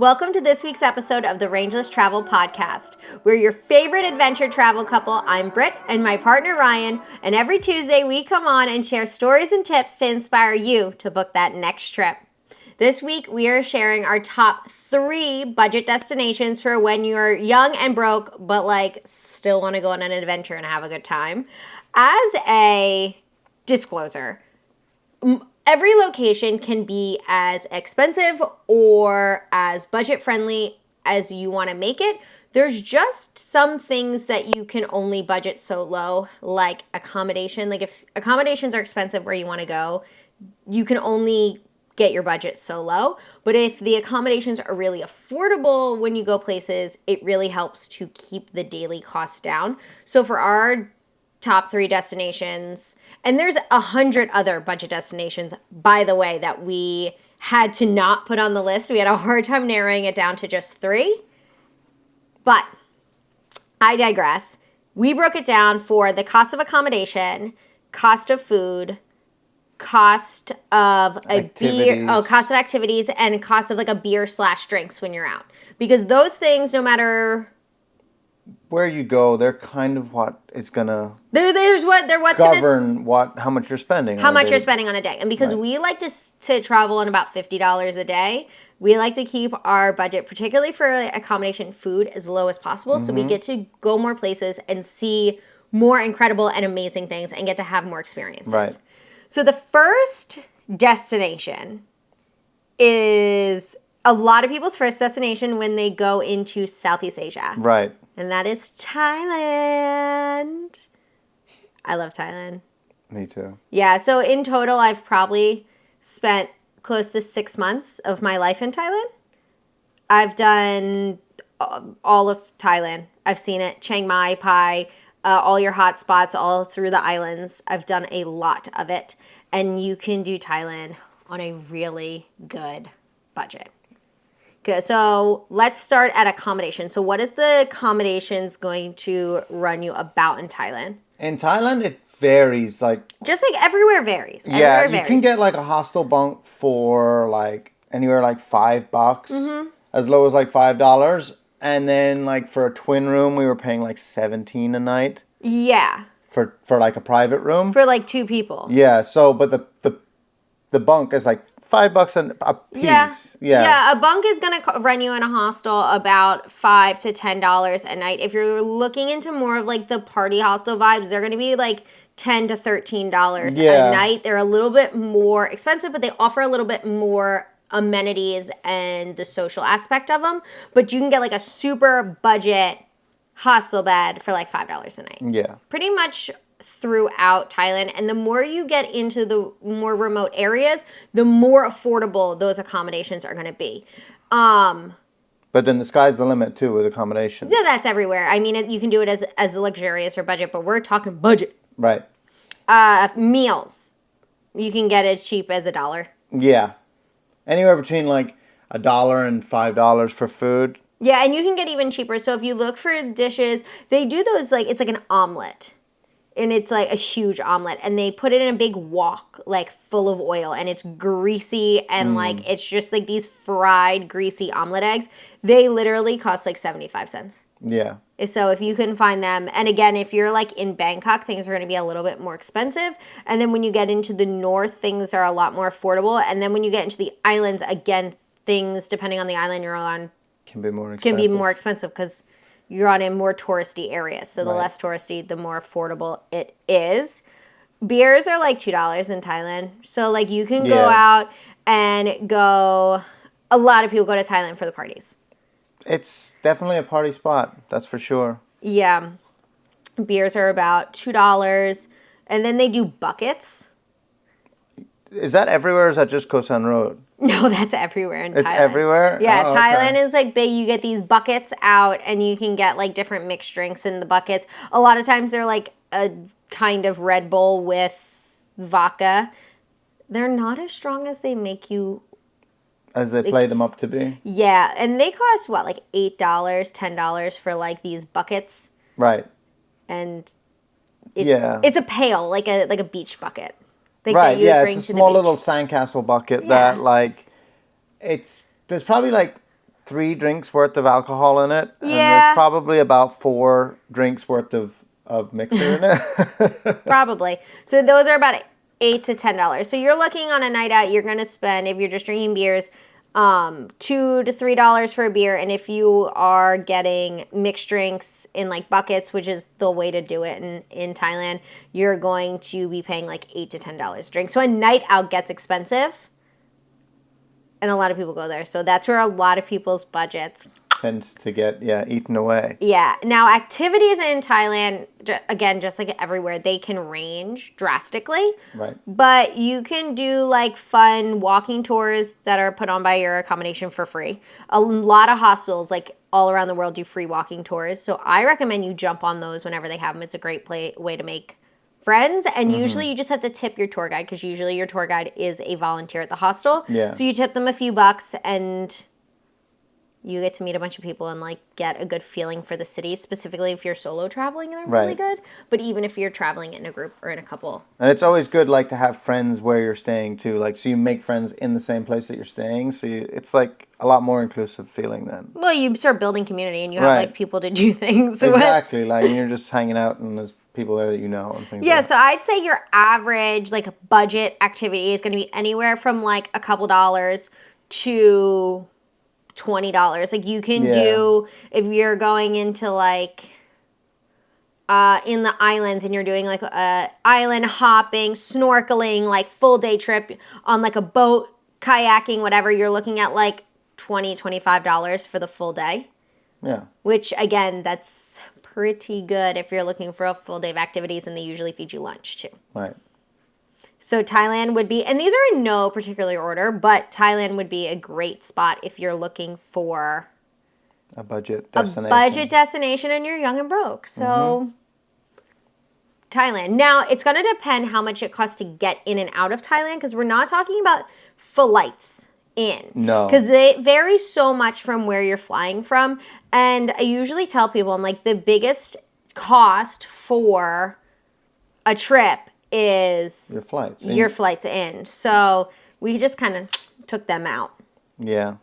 Welcome to this week's episode of the Rangeless Travel Podcast. We're your favorite adventure travel couple. I'm Britt and my partner Ryan, and every Tuesday we come on and share stories and tips to inspire you to book that next trip. This week we are sharing our top 3 budget destinations for when you're young and broke, but still want to go on an adventure and have a good time. As a disclosure, every location can be as expensive or as budget friendly as you want to make it. There's just some things that you can only budget so low, like accommodation. Like if accommodations are expensive where you want to go, you can only get your budget so low. But if the accommodations are really affordable when you go places, it really helps to keep the daily costs down. So for our top 3 destinations, and there's 100 other budget destinations, by the way, that we had to not put on the list. We had a hard time narrowing it down to just 3. But I digress. We broke it down for the cost of accommodation, cost of food, cost of cost of activities, and cost of a beer/drinks when you're out. Because those things, no matter where you go, they're kind of what is gonna govern how much you're spending. How much you're spending on a day. And because we like to travel on about $50 a day, we like to keep our budget, particularly for accommodation, food, as low as possible. So we get to go more places and see more incredible and amazing things and get to have more experiences. Right. So the first destination is a lot of people's first destination when they go into Southeast Asia. Right. And that is Thailand. I love Thailand. Me too. Yeah, so in total, I've probably spent close to 6 months of my life in Thailand. I've done all of Thailand. I've seen it. Chiang Mai, Pai, all your hot spots, all through the islands. I've done a lot of it. And you can do Thailand on a really good budget. Okay, so let's start at accommodation. So what is the accommodations going to run you about in Thailand? In Thailand, it varies. Just everywhere varies. Yeah, you can get a hostel bunk for anywhere $5, as low as $5. And then for a twin room, we were paying $17 a night. Yeah. For a private room. For 2 people. Yeah. So, but the bunk is $5 a piece. Yeah. A bunk is gonna run you in a hostel about $5 to $10 a night. If you're looking into more of the party hostel vibes, they're gonna be $10 to $13 a night. They're a little bit more expensive, but they offer a little bit more amenities and the social aspect of them. But you can get a super budget hostel bed for $5 a night. Yeah. Pretty much throughout Thailand. And the more you get into the more remote areas, the more affordable those accommodations are going to be. But then the sky's the limit too with accommodation. Yeah, that's everywhere. I mean, you can do it as luxurious or budget, but we're talking budget. Right. Meals. You can get as cheap as $1. Yeah. Anywhere between $1 and $5 for food. Yeah, and you can get even cheaper. So if you look for dishes, they do those it's an omelet. And it's a huge omelet. And they put it in a big wok, full of oil. And it's greasy and it's just these fried, greasy omelet eggs. They literally cost 75 cents. Yeah. So if you can find them, and again, if you're in Bangkok, things are going to be a little bit more expensive. And then when you get into the north, things are a lot more affordable. And then when you get into the islands, again, things, depending on the island you're on, can be more expensive because you're on in more touristy areas. So the less touristy, the more affordable it is. Beers are $2 in Thailand. So you can go out and go. A lot of people go to Thailand for the parties. It's definitely a party spot. That's for sure. Yeah. Beers are about $2. And then they do buckets. Is that everywhere or is that just Koh San Road? No, that's everywhere in Thailand. It's everywhere? Yeah, oh, Thailand okay. is big. You get these buckets out and you can get different mixed drinks in the buckets. A lot of times they're a kind of Red Bull with vodka. They're not as strong as they make you. As they play them up to be? Yeah, and they cost $8, $10 for these buckets. Right. And it's a pail, like a beach bucket. Right, yeah, it's a small little sandcastle bucket that there's probably 3 drinks worth of alcohol in it. And Yeah. there's probably about 4 drinks worth of mixer in it. Probably. So those are about $8 to $10. So you're looking on a night out, you're going to spend, if you're just drinking beers, $2 to $3 for a beer. And if you are getting mixed drinks in like buckets, which is the way to do it in Thailand, you're going to be paying like $8 to $10 a drink. So a night out gets expensive. And a lot of people go there. So that's where a lot of people's budgets tends to get, eaten away. Yeah. Now, activities in Thailand, again, just like everywhere, they can range drastically. Right. But you can do like fun walking tours that are put on by your accommodation for free. A lot of hostels, like all around the world, do free walking tours. So I recommend you jump on those whenever they have them. It's a great way to make friends. And usually you just have to tip your tour guide, because usually your tour guide is a volunteer at the hostel. Yeah. So you tip them a few bucks and you get to meet a bunch of people and like get a good feeling for the city, specifically if you're solo traveling, they're really good. But even if you're traveling in a group or in a couple. And it's always good like to have friends where you're staying too. Like, so you make friends in the same place that you're staying. So it's like a lot more inclusive feeling then. Well, you start building community and you have like people to do things Exactly. Like you're just hanging out and there's people there that you know and things like that. So I'd say your average like budget activity is going to be anywhere from like a couple dollars to $20. Like you can do, if you're going into like in the islands and you're doing like island hopping, snorkeling, like full day trip on like a boat, kayaking, whatever, you're looking at like $25 for the full day. Yeah. Which again, that's pretty good if you're looking for a full day of activities, and they usually feed you lunch too. Right. So Thailand would be, and these are in no particular order, but Thailand would be a great spot if you're looking for a budget destination. A budget destination and you're young and broke. So Thailand. Now, it's going to depend how much it costs to get in and out of Thailand, because we're not talking about flights in. No. Because they vary so much from where you're flying from. And I usually tell people, I'm like, the biggest cost for a trip is your flights in. So we just kind of took them out. Yeah.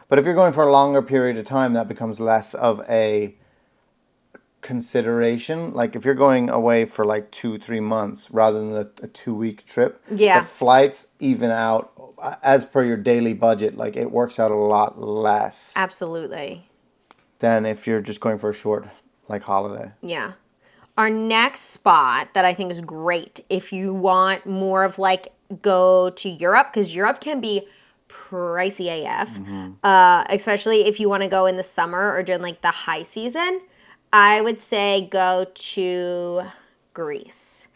But if you're going for a longer period of time, that becomes less of a consideration. Like if you're going away for like 2-3 months rather than a 2-week trip, the flights even out as per your daily budget. Like it works out a lot less. Absolutely. Than if you're just going for a short like holiday. Yeah. Our next spot that I think is great if you want more of like go to Europe, because Europe can be pricey AF, especially if you want to go in the summer or during like the high season. I would say go to Greece.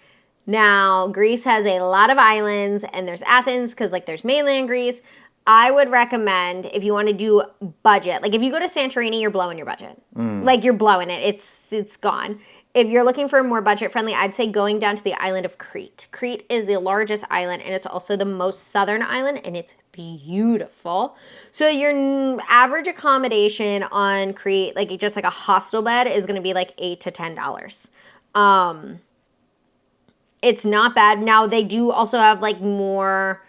Now, Greece has a lot of islands, and there's Athens because like there's mainland Greece. I would recommend, if you want to do budget, like if you go to Santorini, you're blowing your budget. Like you're blowing it. It's gone. If you're looking for more budget friendly, I'd say going down to the island of Crete. Crete is the largest island, and it's also the most southern island, and it's beautiful. So your average accommodation on Crete, like just like a hostel bed, is going to be like $8 to $10. It's not bad. Now they do also have like more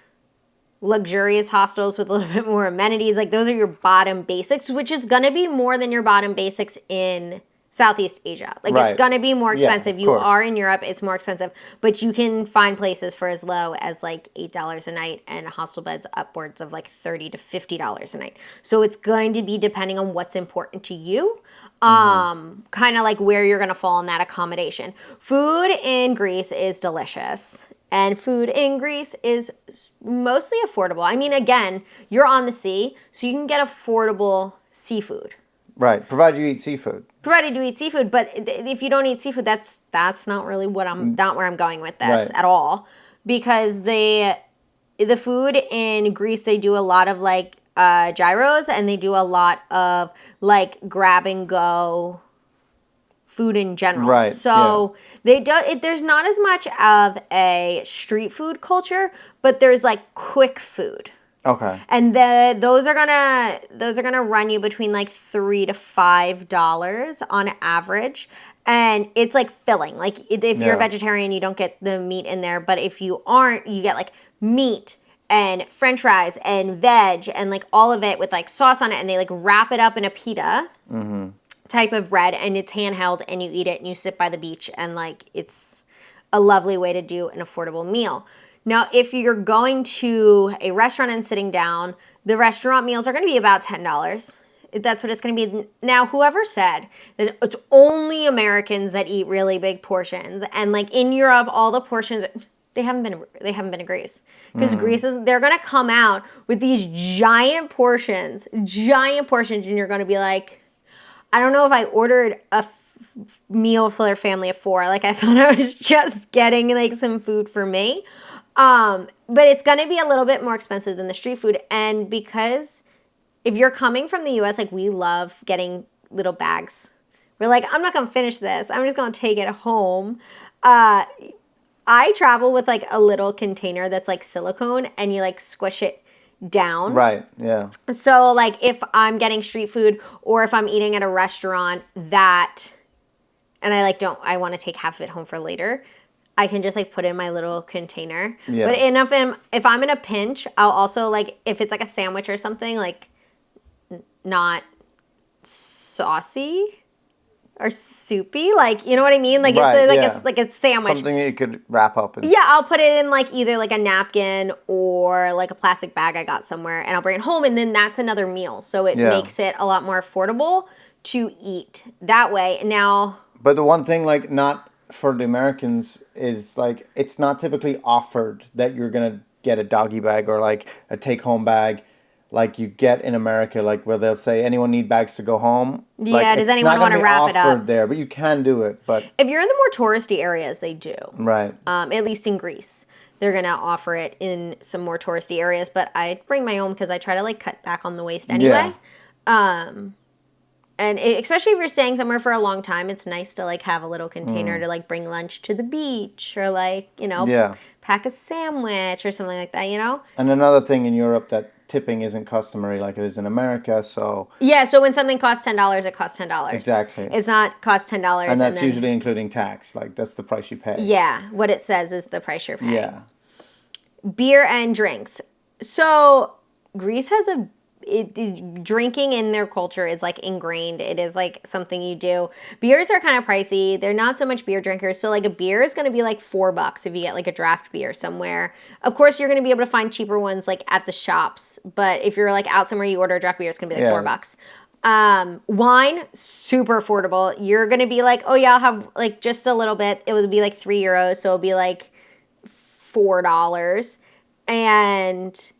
luxurious hostels with a little bit more amenities. Like those are your bottom basics, which is going to be more than your bottom basics in Southeast Asia. Like it's going to be more expensive. You are in Europe, it's more expensive, but you can find places for as low as like $8 a night, and hostel beds upwards of like $30 to $50 a night. So it's going to be depending on what's important to you. Kind of like where you're going to fall in that accommodation. Food in Greece is delicious. And food in Greece is mostly affordable. I mean, again, you're on the sea, so you can get affordable seafood. Right, provided you eat seafood. Provided you eat seafood, but if you don't eat seafood, that's not really not where I'm going with this at all. Because the food in Greece, they do a lot of like gyros, and they do a lot of like grab and go food in general. Right. So there's not as much of a street food culture, but there's like quick food. Okay. And those are gonna run you between like $3 to $5 on average, and it's like filling. Like if you're a vegetarian, you don't get the meat in there, but if you aren't, you get like meat and French fries and veg and like all of it with like sauce on it, and they like wrap it up in a pita type of bread, and it's handheld, and you eat it and you sit by the beach, and like it's a lovely way to do an affordable meal. Now, if you're going to a restaurant and sitting down, the restaurant meals are going to be about $10. That's what it's going to be. Now, whoever said that it's only Americans that eat really big portions, and like in Europe, all the portions, they haven't been to Greece, because Greece they're going to come out with these giant portions, and you're going to be like, I don't know if I ordered a meal for their family of 4. Like, I thought I was just getting like some food for me. But it's going to be a little bit more expensive than the street food. And because if you're coming from the US, like, we love getting little bags. We're like, I'm not going to finish this. I'm just going to take it home. I travel with like a little container that's like silicone, and you like squish it down. Right, yeah. So like if I'm getting street food or if I'm eating at a restaurant and I want to take half of it home for later, I can just like put it in my little container. Yeah. But if I'm in a pinch, I'll also like, if it's like a sandwich or something, like not saucy or soupy, like, you know what I mean? Like, right, it's like a sandwich. Something that you could wrap up. Yeah, I'll put it in like either like a napkin or like a plastic bag I got somewhere, and I'll bring it home, and then that's another meal. So it makes it a lot more affordable to eat that way. Now, but the one thing, like, not for the Americans is like, it's not typically offered that you're gonna get a doggy bag or like a take-home bag like you get in America, like where they'll say, anyone need bags to go home? Yeah, like, does anyone want to wrap it up? There, but you can do it. But if you're in the more touristy areas, they do. Right. At least in Greece. They're going to offer it in some more touristy areas, but I bring my own because I try to like cut back on the waste anyway. Yeah. Especially if you're staying somewhere for a long time, it's nice to like have a little container to like bring lunch to the beach or like, pack a sandwich or something like that, And another thing in Europe that tipping isn't customary like it is in America, so... Yeah, so when something costs $10, it costs $10. Exactly. It's not cost $10. And that's usually including tax. Like, that's the price you pay. Yeah, what it says is the price you're paying. Yeah. Beer and drinks. So, Greece has drinking in their culture is like ingrained. It is like something you do. Beers are kind of pricey. They're not so much beer drinkers. So like a beer is going to be like $4 if you get like a draft beer somewhere. Of course, you're going to be able to find cheaper ones like at the shops. But if you're like out somewhere, you order a draft beer, it's going to be like $4. Wine, super affordable. You're going to be like, oh yeah, I'll have like just a little bit. It would be like €3. So it'll be like $4. And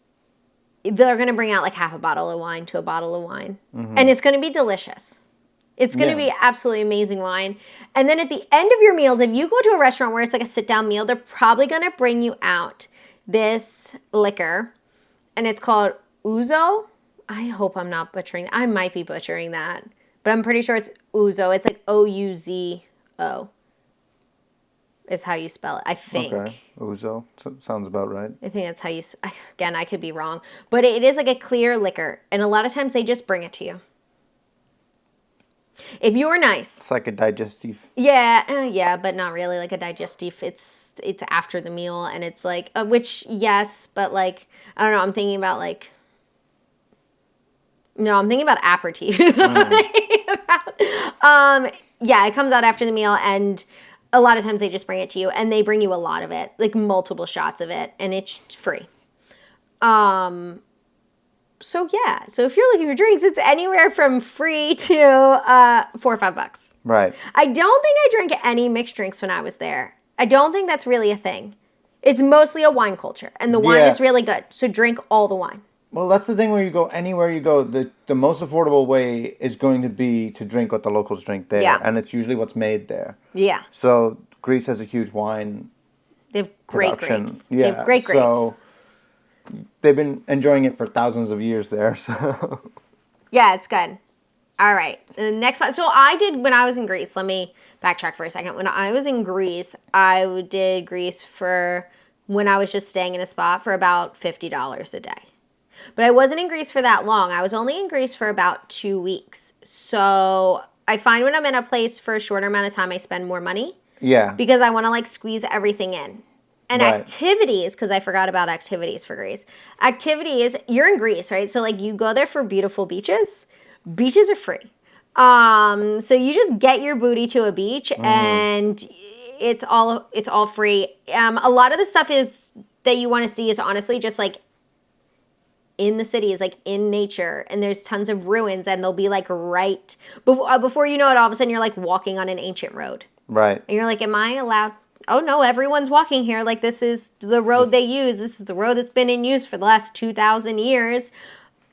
they're going to bring out like half a bottle of wine to a bottle of wine. Mm-hmm. And it's going to be delicious. It's going to be absolutely amazing wine. And then at the end of your meals, if you go to a restaurant where it's like a sit-down meal, they're probably going to bring you out this liquor. And it's called ouzo. I hope I'm not butchering that. I might be butchering that. But I'm pretty sure it's ouzo. It's like O-U-Z-O. Is how you spell it, I think. Okay, ouzo. Sounds about right. I think that's how you... Again, I could be wrong. But it is like a clear liquor. And a lot of times they just bring it to you. If you're nice. It's like a digestif. Yeah, but not really like a digestif. It's after the meal. And it's like... which, yes, but like... I don't know, I'm thinking about like... No, I'm thinking about aperitif. Yeah, it comes out after the meal, and... A lot of times they just bring it to you, and they bring you a lot of it, like multiple shots of it, and it's free. So if you're looking for drinks, it's anywhere from free to $4 or $5. Right. I don't think I drank any mixed drinks when I was there. I don't think that's really a thing. It's mostly a wine culture, and the wine is really good. So drink all the wine. Well, that's the thing where you go, anywhere you go, the most affordable way is going to be to drink what the locals drink there. Yeah. And it's usually what's made there. Yeah. So Greece has a huge wine They have great production. Grapes. Yeah. They have great grapes. So they've been enjoying it for thousands of years there. So yeah, it's good. All right. The next one. So I did, when I was in Greece, let me backtrack for a second. When I was in Greece, I did Greece for, when I was just staying in a spot, for about $50 a day. But I wasn't in Greece for that long. I was only in Greece for about 2 weeks. So I find when I'm in a place for a shorter amount of time, I spend more money. Yeah. Because I want to like squeeze everything in. And Right. activities, because I forgot about activities for Greece. Activities, you're in Greece, right? So like you go there for beautiful beaches. Beaches are free. So you just get your booty to a beach and it's all free. A lot of the stuff is that you want to see is honestly just like in the city, is like in nature, and there's tons of ruins, and they'll be like right before you know it, all of a sudden you're like walking on an ancient road. Right. And you're like, am I allowed? Oh no, everyone's walking here. Like this is the road they use. This is the road that's been in use for the last 2,000 years.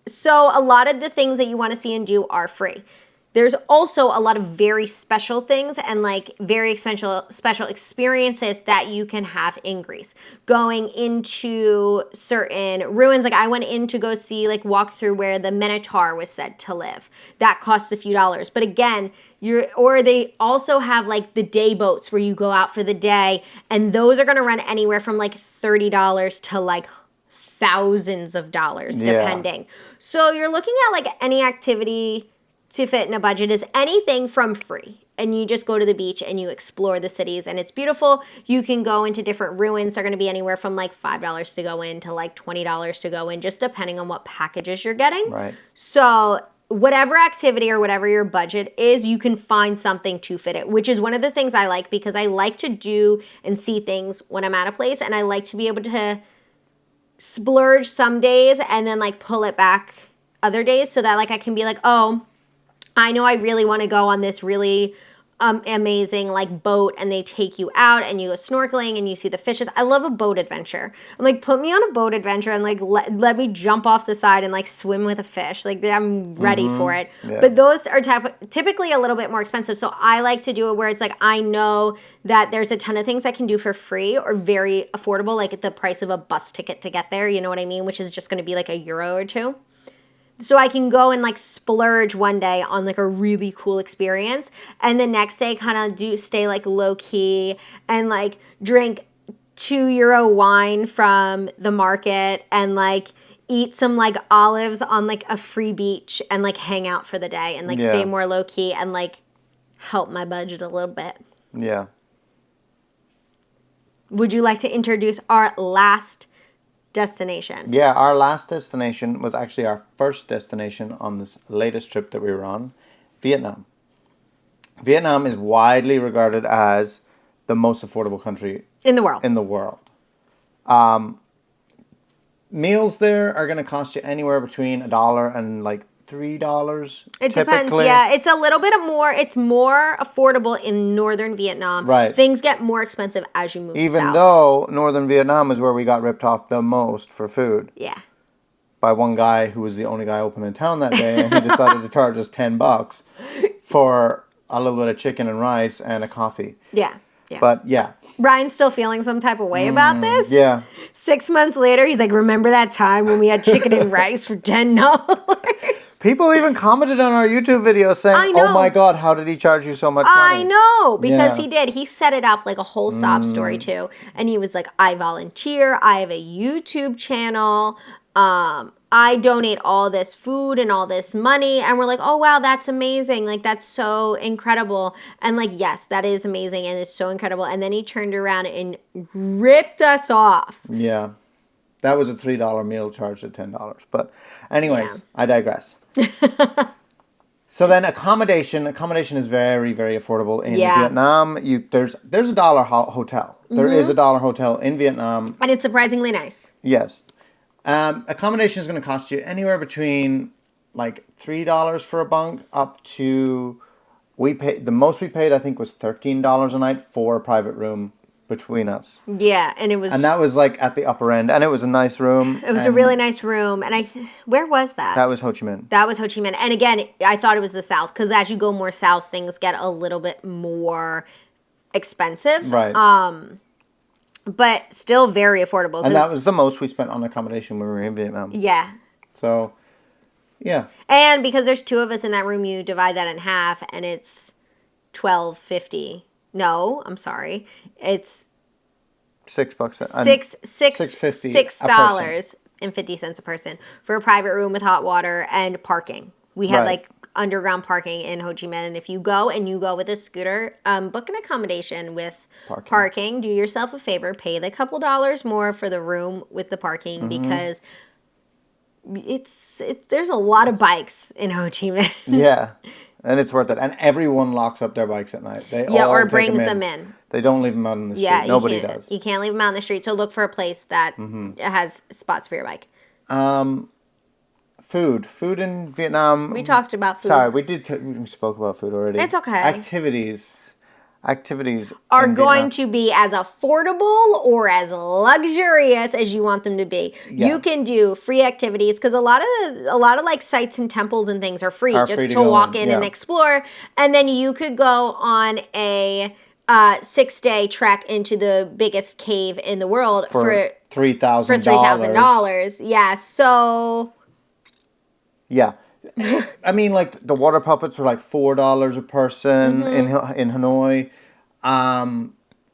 So a lot of the things that you want to see and do are free. There's also a lot of very special things and like very special experiences that you can have in Greece. Going into certain ruins, like I went in to go see, like walk through where the Minotaur was said to live. That costs a few dollars. But again, they also have like the day boats where you go out for the day, and those are going to run anywhere from like $30 to like thousands of dollars depending. So you're looking at like any activity to fit in a budget is anything from free, and you just go to the beach and you explore the cities, and it's beautiful. You can go into different ruins. They're going to be anywhere from like $5 to go in to like $20 to go in, just depending on what packages you're getting. Right. So whatever activity or whatever your budget is, you can find something to fit it, which is one of the things I like, because I like to do and see things when I'm at a place, and I like to be able to splurge some days and then like pull it back other days, so that like I can be like, oh, I know I really want to go on this really amazing like boat, and they take you out and you go snorkeling and you see the fishes. I love a boat adventure. I'm like, put me on a boat adventure and like let me jump off the side and like swim with a fish. Like I'm ready for it. Yeah. But those are typically a little bit more expensive. So I like to do it where it's like I know that there's a ton of things I can do for free or very affordable, like at the price of a bus ticket to get there. You know what I mean? Which is just going to be like €1 or €2. So I can go and like splurge one day on like a really cool experience, and the next day kind of stay like low key and like drink €2 wine from the market and like eat some like olives on like a free beach and like hang out for the day and like stay more low key and like help my budget a little bit. Yeah. Would you like to introduce our last destination? Yeah, our last destination was actually our first destination on this latest trip that we were on, Vietnam. Vietnam is widely regarded as the most affordable country in the world. Meals there are going to cost you anywhere between $1 and like $3. It depends. Yeah, it's a little bit more. It's more affordable in northern Vietnam. Right. Things get more expensive as you move south. Even though northern Vietnam is where we got ripped off the most for food. Yeah. By one guy who was the only guy open in town that day, and he decided to charge us $10 for a little bit of chicken and rice and a coffee. Yeah. Yeah. But yeah. Ryan's still feeling some type of way about this. Yeah. 6 months later, he's like, remember that time when we had chicken and rice for $10? People even commented on our YouTube video saying, oh my God, how did he charge you so much money? I know, because he did. He set it up like a whole sob story too. And he was like, I volunteer. I have a YouTube channel. I donate all this food and all this money. And we're like, oh, wow, that's amazing. Like, that's so incredible. And like, yes, that is amazing. And it's so incredible. And then he turned around and ripped us off. Yeah. That was a $3 meal charged at $10. But anyways, I digress. So then accommodation is very, very affordable in Vietnam. There's a dollar hotel. There is a dollar hotel in Vietnam. And it's surprisingly nice. Yes. Accommodation is going to cost you anywhere between like $3 for a bunk up to the most we paid I think was $13 a night for a private room between us. Yeah, and that was like at the upper end, and it was a nice room. It was a really nice room, and where was that? That was Ho Chi Minh. That was Ho Chi Minh, and again, I thought it was the south because as you go more south, things get a little bit more expensive. Right. But still very affordable. And that was the most we spent on accommodation when we were in Vietnam. Yeah. So, yeah. And because there's two of us in that room, you divide that in half, and it's $12.50. No, I'm sorry. It's $6. $6.50 a person for a private room with hot water and parking. We had like underground parking in Ho Chi Minh, and if you go with a scooter, book an accommodation with parking. Do yourself a favor, pay the couple dollars more for the room with the parking because there's a lot of bikes in Ho Chi Minh. Yeah. And it's worth it. And everyone locks up their bikes at night. They all or take brings them in. They don't leave them out on the street. Yeah, Nobody does. You can't leave them out on the street. So look for a place that has spots for your bike. Food in Vietnam. We talked about food. Sorry, we spoke about food already. It's okay. Activities are going to be as affordable or as luxurious as you want them to be. Yeah. You can do free activities because a lot of like sites and temples and things are free to walk in and explore. And then you could go on a 6-day trek into the biggest cave in the world for $3,000. For $3,000. Yeah. So. Yeah. I mean, like, the water puppets were like $4 a person in Hanoi.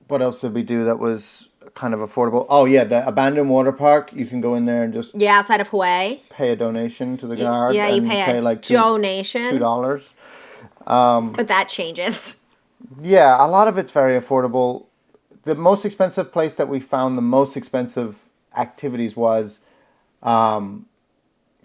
What else did we do that was kind of affordable? Oh, yeah, the abandoned water park. You can go in there and just... Yeah, outside of Hawaii. Pay a donation to the guard. Yeah, you pay like donation. $2. But that changes. Yeah, a lot of it's very affordable. The most expensive place that we found the most expensive activities was...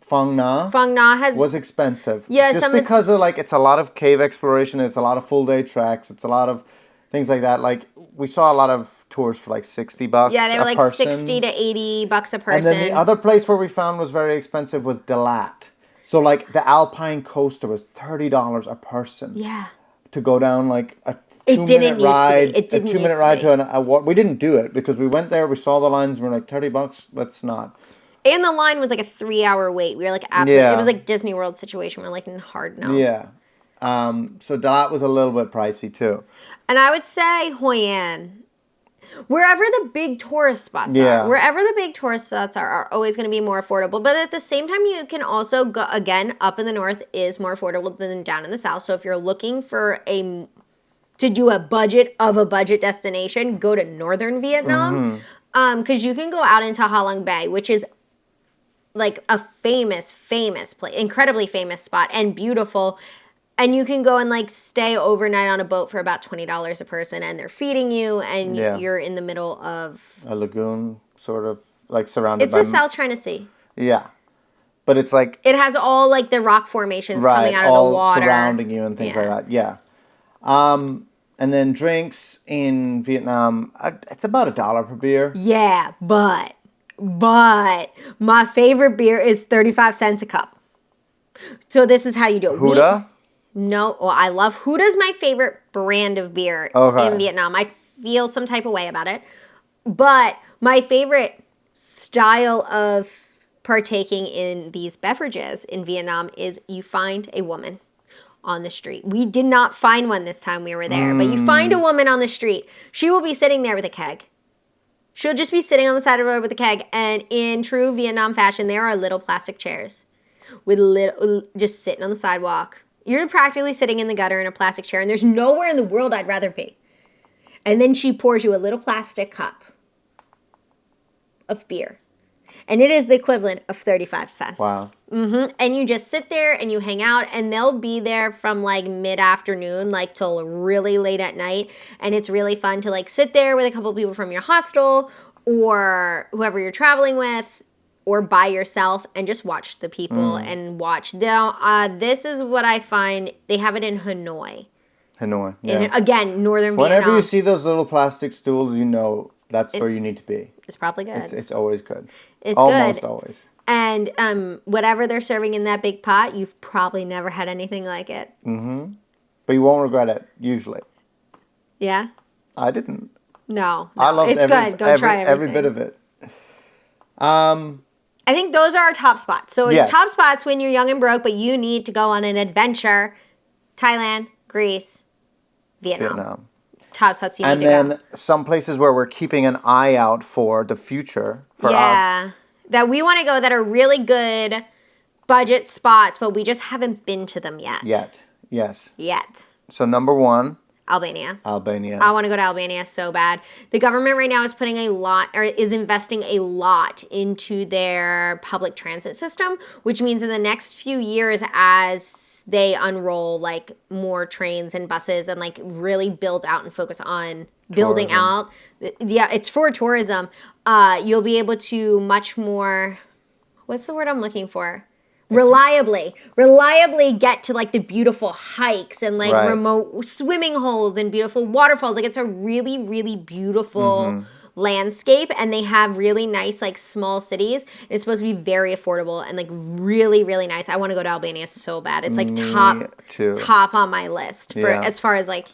Phang Nga was expensive. Yeah, just because of like it's a lot of cave exploration, it's a lot of full day treks, it's a lot of things like that. Like we saw a lot of tours for like $60. Yeah, they were like person. $60 to $80 a person. And then the other place where we found was very expensive was Dalat. So like the Alpine coaster was $30 a person. Yeah. To go down like a It didn't ride. It didn't. 2 minute ride to we didn't do it because we went there, we saw the lines, and we're like $30. Let's not. And the line was like a 3-hour wait. We were like absolutely. Yeah. It was like Disney World situation. We're like hard no. Yeah. So that was a little bit pricey too. And I would say Hoi An. Wherever the big tourist spots are always going to be more affordable. But at the same time, you can also go, again, up in the north is more affordable than down in the south. So if you're looking for to do a budget destination, go to northern Vietnam. Because you can go out into Ha Long Bay, which is like a famous place, incredibly famous spot and beautiful. And you can go and like stay overnight on a boat for about $20 a person, and they're feeding you, and you're in the middle of a lagoon, sort of like surrounded. It's the South China Sea. Yeah, but it's like it has all like the rock formations coming out of the water, surrounding you and things like that. Yeah, and then drinks in Vietnam, it's about $1 per beer. Yeah, but my favorite beer is 35 cents a cup. So this is how you do it. Huda? No, well, I love Huda's my favorite brand of beer in Vietnam. I feel some type of way about it. But my favorite style of partaking in these beverages in Vietnam is you find a woman on the street. We did not find one this time we were there, but you find a woman on the street. She will be sitting there with a keg. She'll just be sitting on the side of the road with a keg, and in true Vietnam fashion, there are little plastic chairs with just sitting on the sidewalk. You're practically sitting in the gutter in a plastic chair, and there's nowhere in the world I'd rather be. And then she pours you a little plastic cup of beer. And it is the equivalent of 35 cents. Wow. And you just sit there and you hang out, and they'll be there from like mid-afternoon, like till really late at night. And it's really fun to like sit there with a couple of people from your hostel or whoever you're traveling with, or by yourself, and just watch the people and watch. This is what I find. They have it in Hanoi. Yeah. Again, northern Whenever Vietnam. you see those little plastic stools, you know that's where you need to be. It's probably good. It's always good. It's almost good. Always. And whatever they're serving in that big pot, you've probably never had anything like it. But you won't regret it, usually. Yeah? I didn't. No. I loved it's good. Go try everything. Every bit of it. I think those are our top spots. So top spots when you're young and broke, but you need to go on an adventure. Thailand, Greece, Vietnam. Top spots you need to go. And then some places where we're keeping an eye out for the future for us. Yeah. That we want to go that are really good budget spots, but we just haven't been to them yet. Yes. So number 1. Albania. I want to go to Albania so bad. The government right now is putting is investing a lot into their public transit system, which means in the next few years, as they unroll like more trains and buses and like really build out and focus on building out. Yeah, it's for tourism. You'll be able to much more, what's the word I'm looking for? Reliably get to like the beautiful hikes and like remote swimming holes and beautiful waterfalls. Like it's a really, really beautiful landscape, and they have really nice like small cities. It's supposed to be very affordable and like really, really nice. I want to go to Albania so bad. It's like top on my list for as far as like.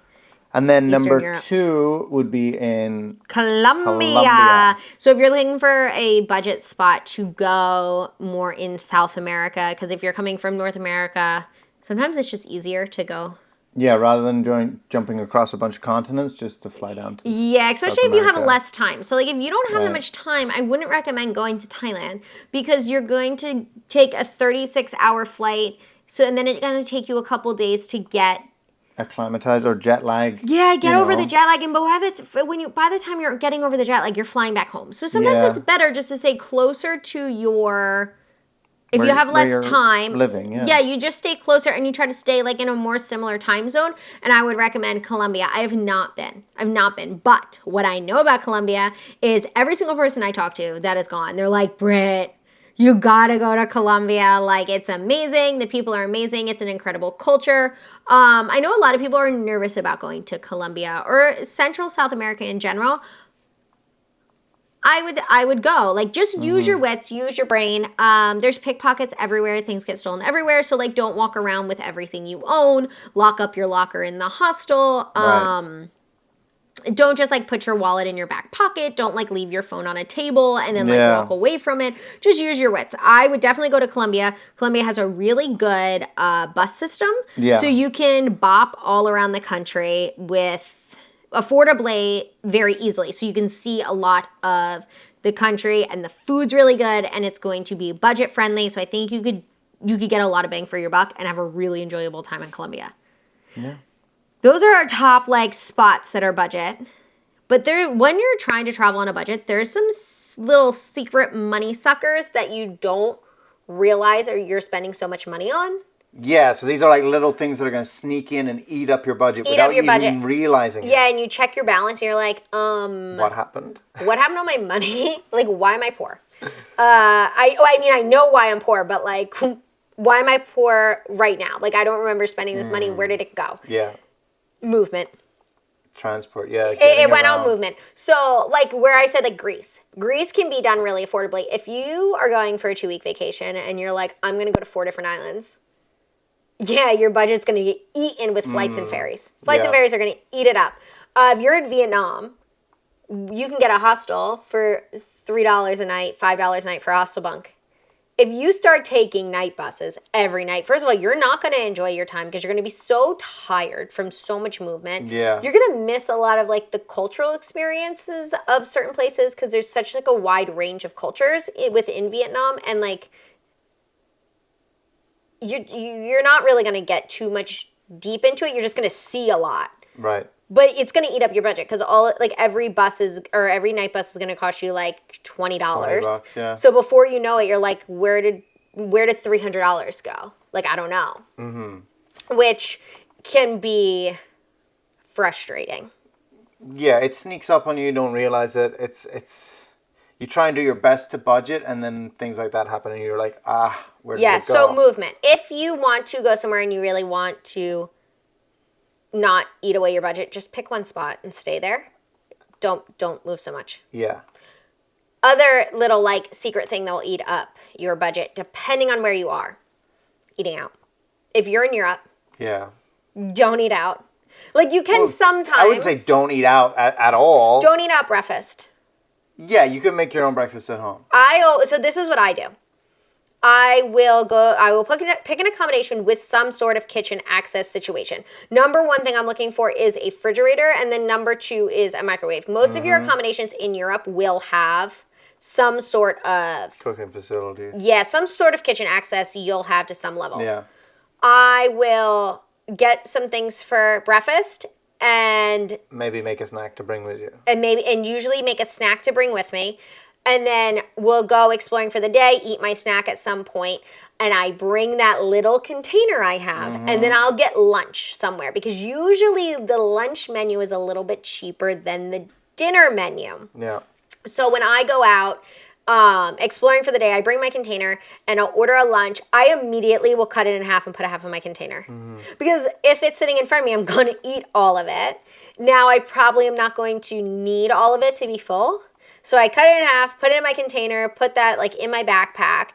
And then number 2 would be in Colombia. So if you're looking for a budget spot to go more in South America, because if you're coming from North America, sometimes it's just easier to go. Yeah, rather than jumping across a bunch of continents, just to fly down to especially if you have less time. So like if you don't have that much time, I wouldn't recommend going to Thailand, because you're going to take a 36-hour flight. So and then it's going to take you a couple days to get acclimatize or jet lag. Yeah, get over the jet lag, and by the time you're getting over the jet lag, you're flying back home. So sometimes it's better just to stay closer to your. If you have less time, living, you just stay closer and you try to stay like in a more similar time zone. And I would recommend Colombia. I've not been, but what I know about Colombia is every single person I talk to that is gone, they're like, Britt, you gotta go to Colombia. Like, it's amazing. The people are amazing. It's an incredible culture. I know a lot of people are nervous about going to Colombia or Central South America in general. I would go. Like, just use your wits, use your brain. There's pickpockets everywhere. Things get stolen everywhere. So, like, don't walk around with everything you own. Lock up your locker in the hostel. Don't just, like, put your wallet in your back pocket. Don't, like, leave your phone on a table and then, like, walk away from it. Just use your wits. I would definitely go to Colombia. Colombia has a really good bus system. Yeah. So you can bop all around the country with affordably very easily. So you can see a lot of the country, and the food's really good, and it's going to be budget friendly. So I think you could get a lot of bang for your buck and have a really enjoyable time in Colombia. Yeah. Those are our top like spots that are budget. But when you're trying to travel on a budget, there's some little secret money suckers that you don't realize or you're spending so much money on. Yeah, so these are like little things that are going to sneak in and eat up your budget without even realizing it. Yeah, and you check your balance and you're like, what happened? What happened to my money? Like, why am I poor? I know why I'm poor, but like, why am I poor right now? Like, I don't remember spending this money. Where did it go? Yeah. Movement. Transport, yeah. It went on movement. So, like, where I said, like, Greece can be done really affordably. If you are going for a 2-week vacation and you're like, I'm going to go to 4 different islands, yeah, your budget's going to get eaten with flights and ferries. Flights and ferries are going to eat it up. If you're in Vietnam, you can get a hostel for $3 a night, $5 a night for a hostel bunk. If you start taking night buses every night, first of all, you're not going to enjoy your time because you're going to be so tired from so much movement. Yeah. You're going to miss a lot of like the cultural experiences of certain places because there's such like a wide range of cultures within Vietnam, and like you're not really going to get too much deep into it. You're just going to see a lot. Right. But it's going to eat up your budget because every night bus is going to cost you like $20. $20, yeah. So before you know it, you're like, where did $300 go? Like, I don't know. Mm-hmm. Which can be frustrating. Yeah, it sneaks up on you. You don't realize it. It's you try and do your best to budget, and then things like that happen, and you're like, where did it go? So movement. If you want to go somewhere and you really want to not eat away your budget, just pick one spot and stay there. Don't move so much. Yeah. Other little like secret thing that will eat up your budget, depending on where you are, eating out. If you're in Europe, don't eat out. Like you can sometimes. I wouldn't say don't eat out at all. Don't eat out breakfast. Yeah, you can make your own breakfast at home. So this is what I do. I will pick an accommodation with some sort of kitchen access situation. Number one thing I'm looking for is a refrigerator, and then number 2 is a microwave. Most of your accommodations in Europe will have some sort of cooking facilities. Yeah, some sort of kitchen access you'll have to some level. Yeah. I will get some things for breakfast and maybe make a snack to bring with you. And usually make a snack to bring with me. And then we'll go exploring for the day, eat my snack at some point. and I bring that little container I have, and then I'll get lunch somewhere, because usually the lunch menu is a little bit cheaper than the dinner menu. Yeah. So when I go out exploring for the day, I bring my container and I'll order a lunch. I immediately will cut it in half and put a half in my container. Because if it's sitting in front of me, I'm going to eat all of it. Now, I probably am not going to need all of it to be full. So I cut it in half, put it in my container, put that like in my backpack,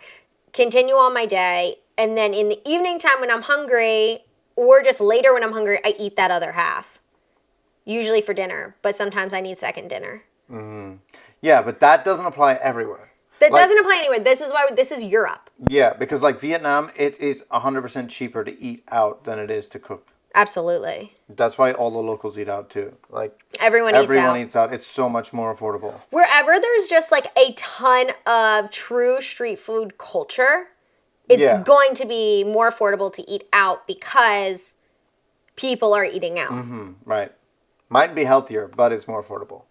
continue on my day. And then in the evening time when I'm hungry, or just later when I'm hungry, I eat that other half. Usually for dinner, but sometimes I need second dinner. Yeah, but that doesn't apply everywhere. That doesn't apply anywhere. This is why this is Europe. Yeah, because like Vietnam, it is 100% cheaper to eat out than it is to cook. Absolutely. That's why all the locals eat out too. Like everyone eats out. It's so much more affordable. Wherever there's just like a ton of true street food culture, it's going to be more affordable to eat out because people are eating out. Right. Might be healthier, but it's more affordable.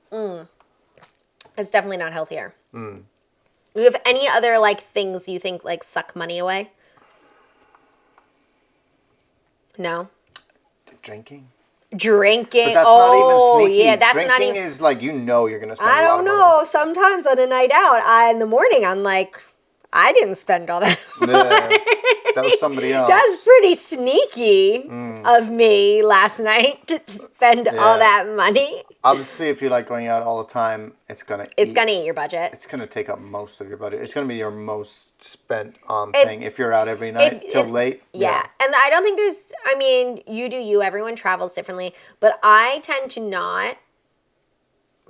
It's definitely not healthier. Do you have any other like things you think like suck money away? No. Drinking. But that's not even sneaky. Yeah, that's Drinking not even. is like, you're going to spend I a lot don't of know. money. Sometimes on a night out, in the morning, I'm like, I didn't spend all that money. That was somebody else. That's pretty sneaky of me last night to spend all that money. Obviously, if you like going out all the time, it's gonna eat your budget. It's gonna take up most of your budget. It's gonna be your most spent on thing if you're out every night till late. Yeah, and I don't think there's. I mean, you do you. Everyone travels differently, but I tend to not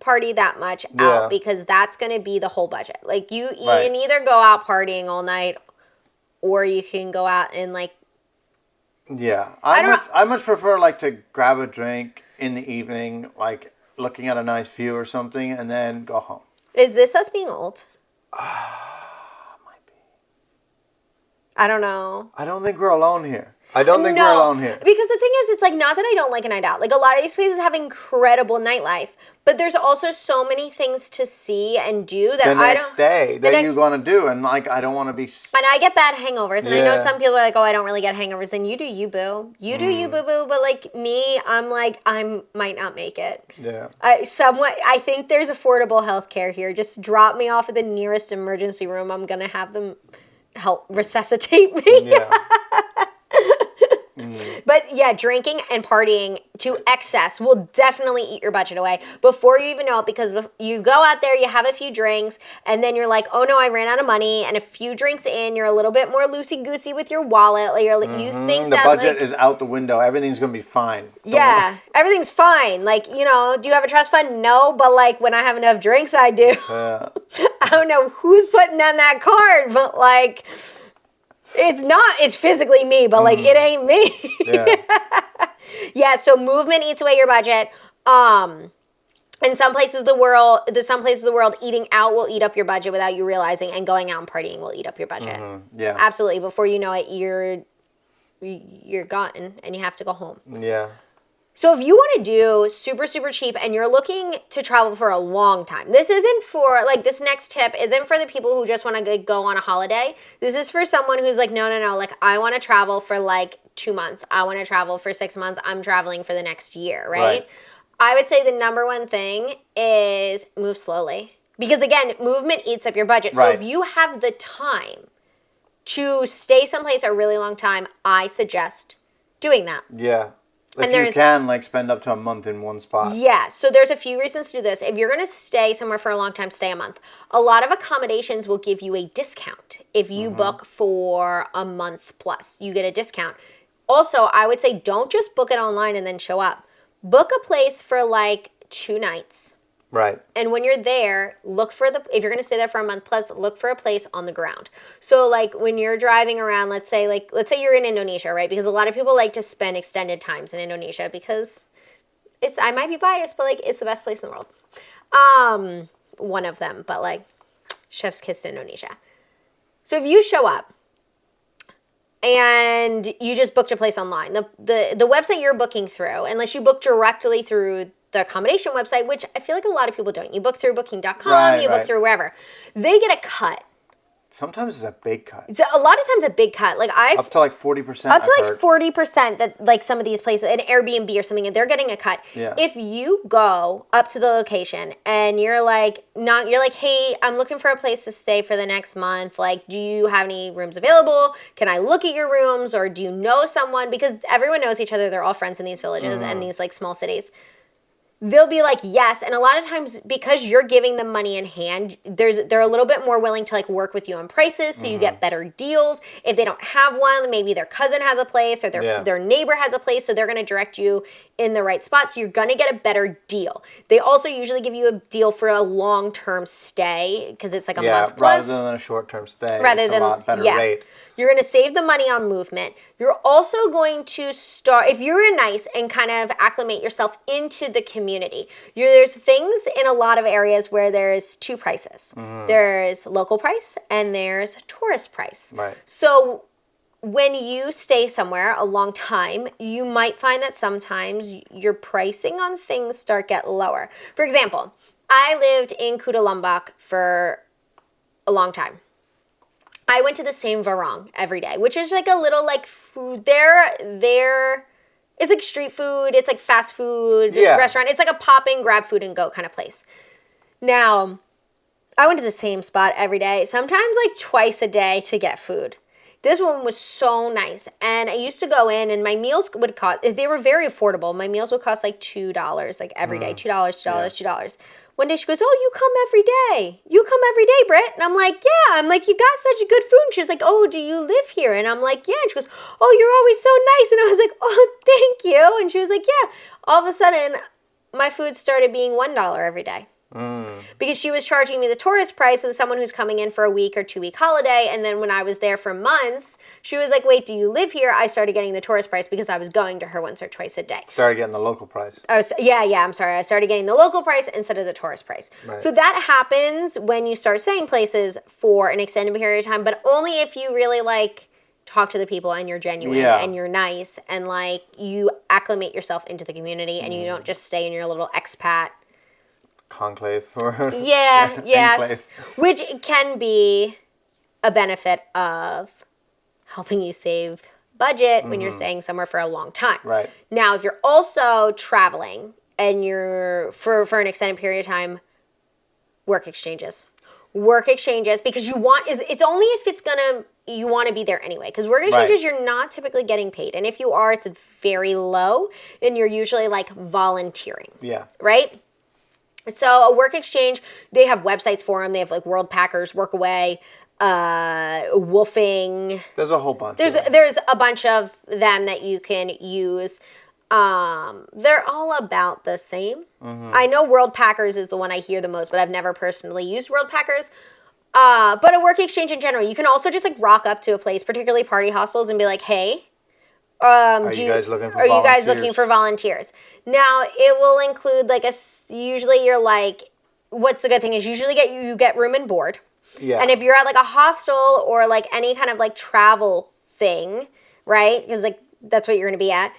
party that much out because that's gonna be the whole budget. Like you can either go out partying all night, or you can go out and like. Yeah, I much prefer like to grab a drink in the evening, like looking at a nice view or something, and then go home. Is this us being old? Might be. I don't know. I don't think we're alone here. Because the thing is, it's like, not that I don't like a night out. Like, a lot of these places have incredible nightlife, but there's also so many things to see and do that the next day that you're going to do, and like, I don't want to be. And I get bad hangovers, and I know some people are like, oh, I don't really get hangovers, and you do you, boo. You do you, boo boo. But like me, I'm like, I might not make it. Yeah. I think there's affordable health care here. Just drop me off at the nearest emergency room. I'm gonna have them help resuscitate me. Yeah. But yeah, drinking and partying to excess will definitely eat your budget away before you even know it, because you go out there, you have a few drinks, and then you're like, oh no, I ran out of money. And a few drinks in, you're a little bit more loosey-goosey with your wallet. Like you think the budget is out the window. Everything's going to be fine. Everything's fine. Like, do you have a trust fund? No, but like when I have enough drinks, I do. I don't know who's putting on that card, but like... It's physically me, but like it ain't me. Yeah, so movement eats away your budget. In some places of the world, eating out will eat up your budget without you realizing, and going out and partying will eat up your budget. Yeah. Absolutely. Before you know it, you're gone and you have to go home. Yeah. So if you want to do super, super cheap and you're looking to travel for a long time, this next tip isn't for the people who just want to go on a holiday. This is for someone who's like, no, like I want to travel for like 2 months. I want to travel for 6 months. I'm traveling for the next year, right? I would say the number one thing is move slowly. Because again, movement eats up your budget. So if you have the time to stay someplace a really long time, I suggest doing that. Yeah. If you can, like, spend up to a month in one spot. Yeah, so there's a few reasons to do this. If you're going to stay somewhere for a long time, stay a month. A lot of accommodations will give you a discount. If you book for a month plus, you get a discount. Also, I would say don't just book it online and then show up. Book a place for, like, 2 nights. Right. And when you're there, if you're going to stay there for a month plus, look for a place on the ground. So like when you're driving around, let's say you're in Indonesia, right? Because a lot of people like to spend extended times in Indonesia because I might be biased, but like it's the best place in the world. One of them, but like chef's kiss to Indonesia. So if you show up and you just booked a place online, the website you're booking through, unless you book directly through the accommodation website, which I feel like a lot of people don't. You book through booking.com, book through wherever. They get a cut. Sometimes it's a big cut. It's a lot of times a big cut. Like up to like 40%. Up to like 40% that like some of these places, an Airbnb or something, they're getting a cut. Yeah. If you go up to the location and you're like, hey, I'm looking for a place to stay for the next month. Like, do you have any rooms available? Can I look at your rooms? Or do you know someone? Because everyone knows each other. They're all friends in these villages and these like small cities. They'll be like, yes. And a lot of times, because you're giving them money in hand, they're a little bit more willing to like work with you on prices, so you get better deals. If they don't have one, maybe their cousin has a place or their neighbor has a place, so they're going to direct you in the right spot. So you're going to get a better deal. They also usually give you a deal for a long-term stay because it's like a month plus. Rather than a short-term stay. It's a lot better rate. You're going to save the money on movement. You're also going to start, if you're nice and kind of acclimate yourself into the community, there's things in a lot of areas where there's two prices. There's local price and there's tourist price. Right. So when you stay somewhere a long time, you might find that sometimes your pricing on things get lower. For example, I lived in Kuta Lumpur for a long time. I went to the same Varong every day, which is like a little like food. There, it's like street food. It's like fast food restaurant. It's like a pop in, grab food and go kind of place. Now, I went to the same spot every day, sometimes like twice a day to get food. This one was so nice. And I used to go in and my meals would cost, they were very affordable. My meals would cost like $2 like every day, $2. One day she goes, oh, you come every day. You come every day, Britt. And I'm like, yeah. I'm like, you got such good food. And she's like, oh, do you live here? And I'm like, yeah. And she goes, oh, you're always so nice. And I was like, oh, thank you. And she was like, yeah. All of a sudden, my food started being $1 every day. Because she was charging me the tourist price of someone who's coming in for a week or 2 week holiday. And then when I was there for months, she was like, wait, do you live here? I started getting the tourist price because I was going to her once or twice a day. Started getting the local price. I'm sorry. I started getting the local price instead of the tourist price. Right. So that happens when you start staying places for an extended period of time, but only if you really like talk to the people and you're genuine and you're nice and like you acclimate yourself into the community and you don't just stay in your little expat conclave or enclave. Which can be a benefit of helping you save budget when you're staying somewhere for a long time. Right. Now, if you're also traveling and you're for an extended period of time, work exchanges because it's only if you want to be there anyway, because work exchanges you're not typically getting paid, and if you are, it's very low and you're usually like volunteering. Right. So a work exchange, they have websites for them. They have like World Packers, Workaway, Woofing. There's a whole bunch. There's a bunch of them that you can use. They're all about the same. I know World Packers is the one I hear the most, but I've never personally used World Packers. But a work exchange in general, you can also just like rock up to a place, particularly party hostels, and be like, hey, are you guys looking for volunteers? Now, it will include like usually you're like, what's the good thing is usually you get room and board. Yeah. And if you're at like a hostel or like any kind of like travel thing, right? Because like that's what you're going to be at.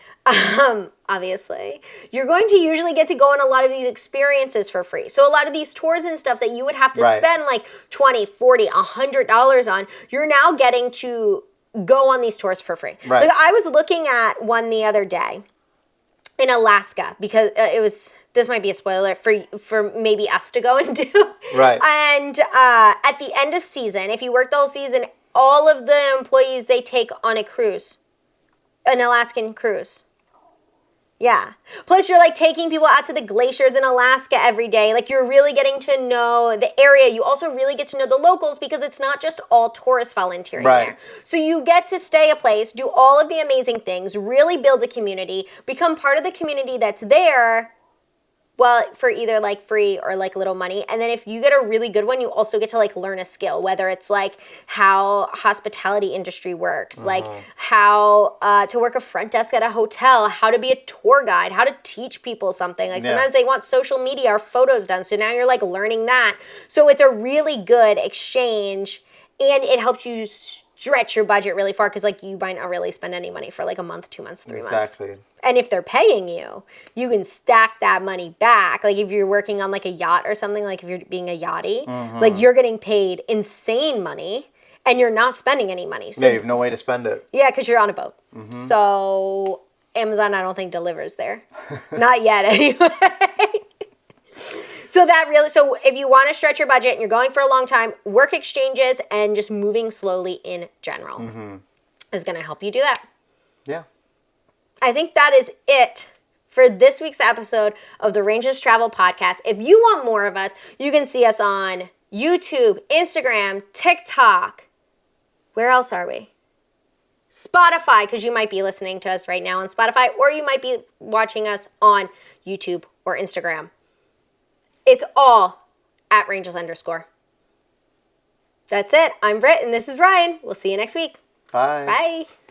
Obviously, you're going to usually get to go on a lot of these experiences for free. So a lot of these tours and stuff that you would have to spend like $20, $40, $100 on, you're now getting to go on these tours for free. Right. Like I was looking at one the other day in Alaska because this might be a spoiler for maybe us to go and do. Right. And at the end of season, if you work the whole season, all of the employees they take on a cruise, an Alaskan cruise. Yeah. Plus, you're like taking people out to the glaciers in Alaska every day. Like you're really getting to know the area. You also really get to know the locals because it's not just all tourists volunteering there. So you get to stay a place, do all of the amazing things, really build a community, become part of the community that's there. Well, for either like free or like little money. And then if you get a really good one, you also get to like learn a skill, whether it's like how hospitality industry works, like how to work a front desk at a hotel, how to be a tour guide, how to teach people something. Like sometimes they want social media or photos done. So now you're like learning that. So it's a really good exchange and it helps you stretch your budget really far because like you might not really spend any money for like a month, 2 months, 3 months. Exactly. And if they're paying you, you can stack that money back. Like if you're working on like a yacht or something, like if you're being a yachty, like you're getting paid insane money. and you're not spending any money. So, yeah, you have no way to spend it. Yeah, because you're on a boat. Mm-hmm. So Amazon, I don't think delivers there. Not yet, anyway. So if you want to stretch your budget and you're going for a long time, work exchanges and just moving slowly in general is going to help you do that. Yeah. I think that is it for this week's episode of the Rangeless Travel Podcast. If you want more of us, you can see us on YouTube, Instagram, TikTok. Where else are we? Spotify, because you might be listening to us right now on Spotify, or you might be watching us on YouTube or Instagram. It's all at Rangeless_. That's it. I'm Britt, and this is Ryan. We'll see you next week. Bye. Bye.